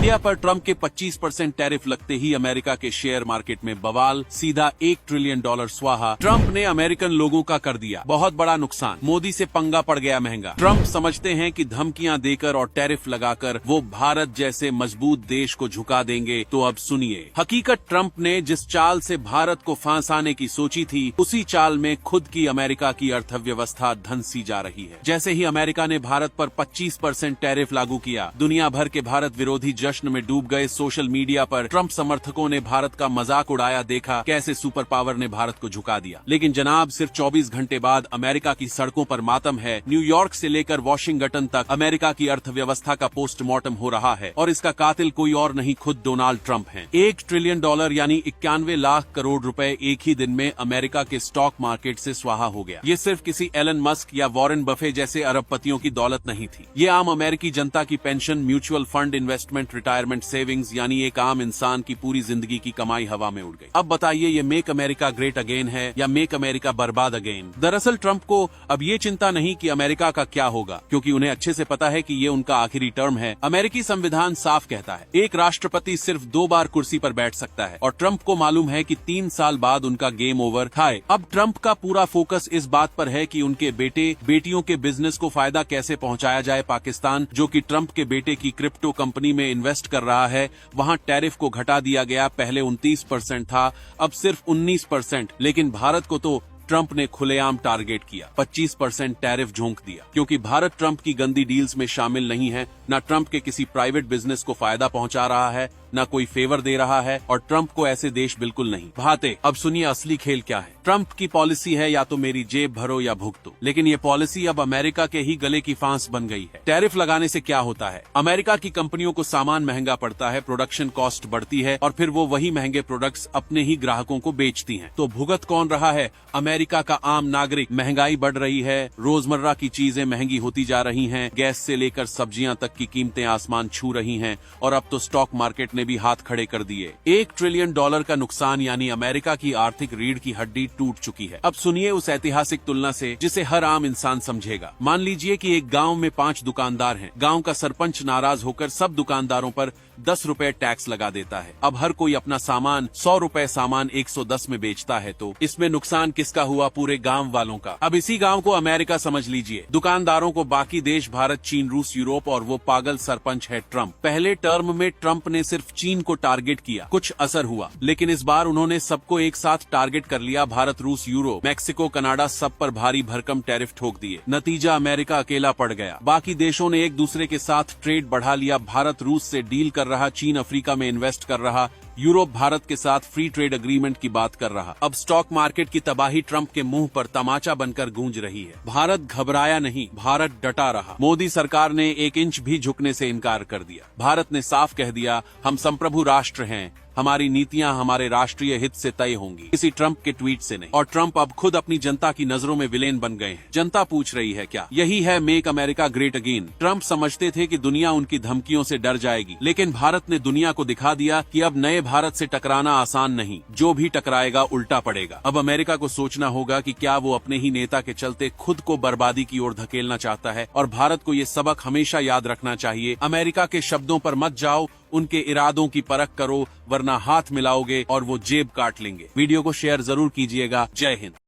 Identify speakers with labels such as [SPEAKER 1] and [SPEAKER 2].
[SPEAKER 1] India पर Trump के 25% tariff लगते ही अमेरिका के शेयर मार्केट में बवाल, सीधा $1 ट्रिलियन स्वाहा। ट्रंप ने अमेरिकन लोगों का कर दिया बहुत बड़ा नुकसान, मोदी से पंगा पड़ गया महंगा। ट्रंप समझते हैं कि धमकियां देकर और टैरिफ लगाकर वो भारत जैसे मजबूत देश को झुका देंगे, तो अब सुनिए हकीकत। ट्रंप ने जिस चाल से भारत को फांसाने की सोची थी, उसी चाल में खुद की अमेरिका की अर्थव्यवस्था धंसी जा रही है। जैसे ही अमेरिका ने भारत पर 25% टैरिफ लागू किया, दुनिया भर के भारत विरोधी जश्न में डूब गए। सोशल मीडिया पर ट्रंप समर्थकों ने भारत का मजाक उड़ाया, देखा कैसे सुपर पावर ने भारत को झुका दिया। लेकिन जनाब, सिर्फ 24 घंटे बाद अमेरिका की सड़कों पर मातम है। न्यूयॉर्क से लेकर वॉशिंगटन तक अमेरिका की अर्थव्यवस्था का पोस्टमार्टम हो रहा है और इसका कातिल कोई और नहीं, खुद डोनाल्ड ट्रंप हैं। $1 ट्रिलियन यानी 91 लाख करोड़ रुपए एक ही दिन में अमेरिका के स्टॉक मार्केट से स्वाहा हो गया। ये सिर्फ किसी एलन मस्क या वॉरेन बफे जैसे अरबपतियों की दौलत नहीं थी। ये आम अमेरिकी जनता की pension, mutual fund, investment, retirement savings यानी एक आम इंसान की पूरी जिंदगी की कमाई हवा में उड़ गई। अब बताइए, ये मेक अमेरिका ग्रेट अगेन है या मेक अमेरिका बर्बाद अगेन? दरअसल ट्रंप को अब ये चिंता नहीं कि अमेरिका का क्या होगा, क्योंकि उन्हें अच्छे से पता है कि ये उनका आखिरी टर्म है। अमेरिकी संविधान साफ कहता है एक राष्ट्रपति सिर्फ 2 बार कुर्सी पर बैठ सकता है और ट्रंप को मालूम है कि 3 साल बाद उनका गेम ओवर था। अब ट्रंप का पूरा फोकस इस बात पर है कि उनके बेटे बेटियों के बिजनेस को फायदा कैसे पहुंचाया जाए। पाकिस्तान, जो कि ट्रंप के बेटे की क्रिप्टो कंपनी में इन्वेस्ट कर रहा है, वहां टैरिफ को घटा दिया गया। पहले 29% था, अब सिर्फ 19%। लेकिन भारत को तो ट्रंप ने खुलेआम टारगेट किया, 25% टैरिफ झोंक दिया, क्योंकि भारत ट्रंप की गंदी डील्स में शामिल नहीं है। न ट्रंप के किसी प्राइवेट बिजनेस को फायदा पहुंचा रहा है, न कोई फेवर दे रहा है, और ट्रंप को ऐसे देश बिल्कुल नहीं भाते। अब सुनिए असली खेल क्या है। ट्रंप की पॉलिसी है या तो मेरी जेब भरो या भुगतो, लेकिन ये पॉलिसी अब अमेरिका के ही गले की फांस बन गई है। टैरिफ लगाने से क्या होता है? अमेरिका की कंपनियों को सामान महंगा पड़ता है, प्रोडक्शन कॉस्ट बढ़ती है और फिर वो वही महंगे प्रोडक्ट्स अपने ही ग्राहकों को बेचती हैं। तो भुगत कौन रहा है? अमेरिका का आम नागरिक। महंगाई बढ़ रही है, रोजमर्रा की चीजें महंगी होती जा रही हैं, गैस से लेकर सब्जियां तक की कीमतें आसमान छू रही हैं और अब तो स्टॉक मार्केट ने भी हाथ खड़े कर दिए। $1 ट्रिलियन का नुकसान, यानी अमेरिका की आर्थिक रीढ़ की हड्डी टूट चुकी है। अब सुनिए उस ऐतिहासिक तुलना से जिसे हर आम इंसान समझेगा। मान लीजिए कि एक गांव में 5 दुकानदार हैं। गांव का सरपंच नाराज होकर सब दुकानदारों पर 10 रुपए टैक्स लगा देता है। अब हर कोई अपना सामान 100 रुपए सामान 110 में बेचता है, तो इसमें नुकसान किसका हुआ? पूरे गांव वालों का। अब इसी गांव को अमेरिका समझ लीजिए, दुकानदारों को बाकी देश भारत, चीन, रूस, यूरोप और वो पागल सरपंच है ट्रंप। पहले टर्म में ट्रंप ने सिर्फ चीन को टारगेट किया, कुछ असर हुआ, लेकिन इस बार उन्होंने सबको एक साथ टारगेट कर लिया। भारत, रूस, यूरोप, मैक्सिको, कनाडा, सब पर भारी भरकम टैरिफ ठोक दिए। नतीजा, अमेरिका अकेला पड़ गया। बाकी देशों ने एक दूसरे के साथ ट्रेड बढ़ा लिया। भारत रूस से डील कर रहा, चीन अफ्रीका में इन्वेस्ट कर रहा, यूरोप भारत के साथ फ्री ट्रेड एग्रीमेंट की बात कर रहा। अब स्टॉक मार्केट की तबाही ट्रंप के मुंह पर तमाचा बनकर गूंज रही है। भारत घबराया नहीं, भारत डटा रहा। मोदी सरकार ने 1 इंच भी झुकने से इनकार कर दिया। भारत ने साफ कह दिया, हम संप्रभु राष्ट्र हैं, हमारी नीतियां हमारे राष्ट्रीय हित से तय होंगी, किसी ट्रंप के ट्वीट से नहीं। और ट्रंप अब खुद अपनी जनता की नजरों में विलेन बन गए हैं। जनता पूछ रही है क्या यही है make America great again? Trump समझते थे कि दुनिया उनकी धमकियों से डर जाएगी, लेकिन भारत ने दुनिया को दिखा दिया कि अब नए भारत से टकराना आसान नहीं, जो भी टकराएगा उल्टा पड़ेगा। अब अमेरिका को सोचना होगा कि क्या वो अपने ही नेता के चलते खुद को बर्बादी की ओर धकेलना चाहता है। और भारत को ये सबक हमेशा याद रखना चाहिए, अमेरिका के शब्दों पर मत जाओ, उनके इरादों की परख करो, वरना हाथ मिलाओगे और वो जेब काट लेंगे। वीडियो को शेयर जरूर कीजिएगा। जय हिंद।